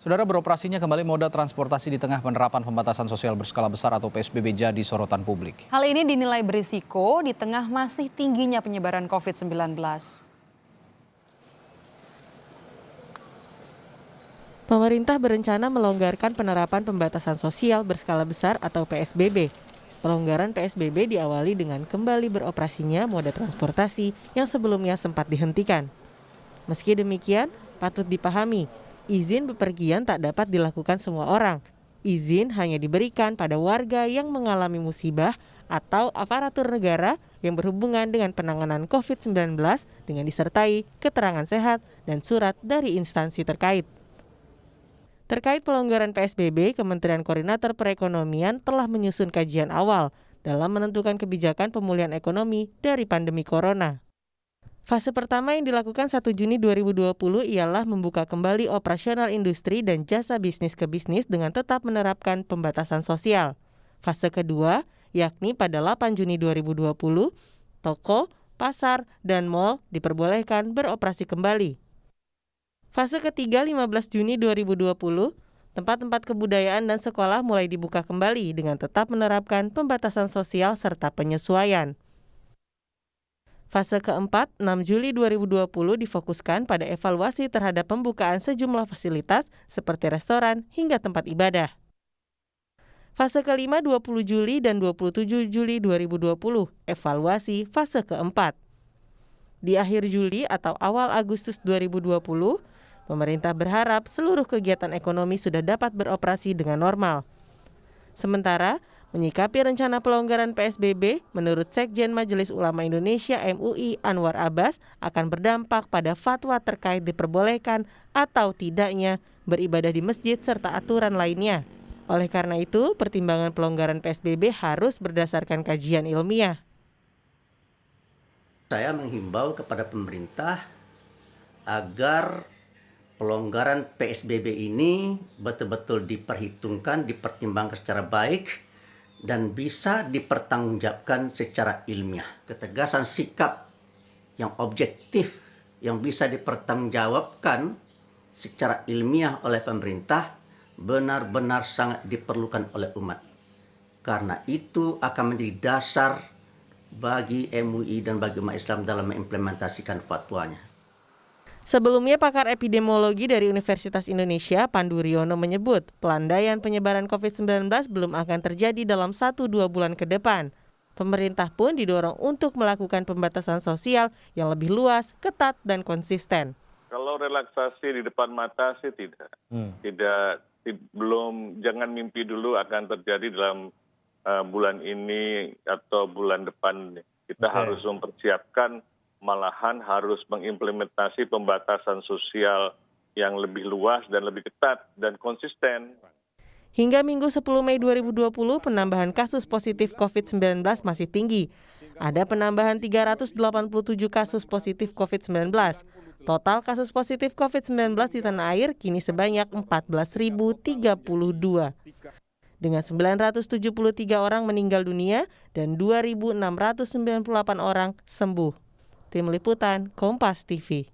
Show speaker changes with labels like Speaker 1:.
Speaker 1: Saudara, beroperasinya kembali moda transportasi di tengah penerapan pembatasan sosial berskala besar atau PSBB jadi sorotan publik.
Speaker 2: Hal ini dinilai berisiko di tengah masih tingginya penyebaran COVID-19.
Speaker 3: Pemerintah berencana melonggarkan penerapan pembatasan sosial berskala besar atau PSBB. Pelonggaran PSBB diawali dengan kembali beroperasinya moda transportasi yang sebelumnya sempat dihentikan. Meski demikian, patut dipahami, izin bepergian tak dapat dilakukan semua orang. Izin hanya diberikan pada warga yang mengalami musibah atau aparatur negara yang berhubungan dengan penanganan COVID-19 dengan disertai keterangan sehat dan surat dari instansi terkait. Terkait pelonggaran PSBB, Kementerian Koordinator Perekonomian telah menyusun kajian awal dalam menentukan kebijakan pemulihan ekonomi dari pandemi corona. Fase pertama yang dilakukan 1 Juni 2020 ialah membuka kembali operasional industri dan jasa bisnis ke bisnis dengan tetap menerapkan pembatasan sosial. Fase kedua, yakni pada 8 Juni 2020, toko, pasar, dan mal diperbolehkan beroperasi kembali. Fase ketiga 15 Juni 2020, tempat-tempat kebudayaan dan sekolah mulai dibuka kembali dengan tetap menerapkan pembatasan sosial serta penyesuaian. Fase keempat 6 Juli 2020 difokuskan pada evaluasi terhadap pembukaan sejumlah fasilitas seperti restoran hingga tempat ibadah. Fase kelima 20 Juli dan 27 Juli 2020, evaluasi fase keempat. Di akhir Juli atau awal Agustus 2020, pemerintah berharap seluruh kegiatan ekonomi sudah dapat beroperasi dengan normal. Sementara, menyikapi rencana pelonggaran PSBB, menurut Sekjen Majelis Ulama Indonesia MUI Anwar Abbas akan berdampak pada fatwa terkait diperbolehkan atau tidaknya beribadah di masjid serta aturan lainnya. Oleh karena itu, pertimbangan pelonggaran PSBB harus berdasarkan kajian ilmiah.
Speaker 4: Saya menghimbau kepada pemerintah agar pelonggaran PSBB ini betul-betul diperhitungkan, dipertimbangkan secara baik, dan bisa dipertanggungjawabkan secara ilmiah. Ketegasan sikap yang objektif, yang bisa dipertanggungjawabkan secara ilmiah oleh pemerintah, benar-benar sangat diperlukan oleh umat. Karena itu akan menjadi dasar bagi MUI dan bagi umat Islam dalam mengimplementasikan fatwanya.
Speaker 3: Sebelumnya, pakar epidemiologi dari Universitas Indonesia, Pandu Riono menyebut pelandaian penyebaran COVID-19 belum akan terjadi dalam 1-2 bulan ke depan. Pemerintah pun didorong untuk melakukan pembatasan sosial yang lebih luas, ketat, dan konsisten.
Speaker 5: Kalau relaksasi di depan mata sih tidak. Jangan mimpi dulu akan terjadi dalam bulan ini atau bulan depan. Kita harus mempersiapkan, malahan harus mengimplementasi pembatasan sosial yang lebih luas dan lebih ketat dan konsisten.
Speaker 3: Hingga Minggu 10 Mei 2020, penambahan kasus positif COVID-19 masih tinggi. Ada penambahan 387 kasus positif COVID-19. Total kasus positif COVID-19 di tanah air kini sebanyak 14.032. Dengan 973 orang meninggal dunia dan 2.698 orang sembuh. Tim Liputan, Kompas TV.